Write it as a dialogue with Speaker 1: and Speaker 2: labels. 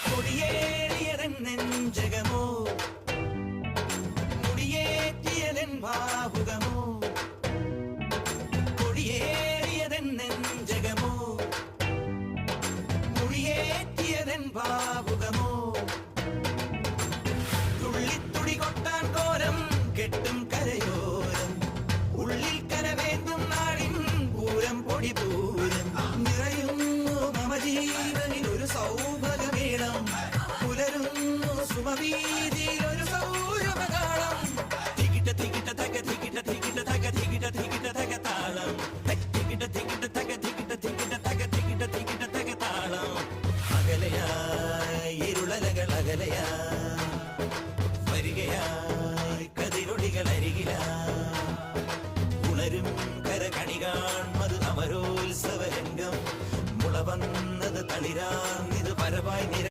Speaker 1: കൊടിയേറിയതൻ നെഞ്ചകമോ മുടിയേറ്റിയതൻ ഭാവുകമോ കൊടിയേറിയതൻ നെഞ്ചകമോ മുടിയേറ്റിയതൻ ഭാവുകമോ തുള്ളിത്തുടി കൊട്ടാൻ കോരം കെട്ടും കരയോരം ഉള്ളിൽ കരവേന്തും നാടിൻ പൂരം പൊടിപൂരം നിറയുന്നു മമ ജീവനിൽ ഒരു സൗഭഗമേളം പുലരുന്നു സുമവീതിയിൽ ഒരു സൗരഭകാളം തികിട്ട തികിട്ട തക തികിട്ട തികിട്ട തക തികിട്ട തികിട്ട തക താളം തികിട്ട തികിട്ട തക തികിട്ട തികിട്ട തക തികിട്ട തികിട്ട തക താളം അകലയായി ഇരുളലകൾ അകലയായി വരികയായി കതിരൊടികൾ അരികിലായി ഉണരും കരകണികാൺമത് അമരോത്സവരംഗം മുളവന്നത് തളിരാർന്നിത് പരവായി നിര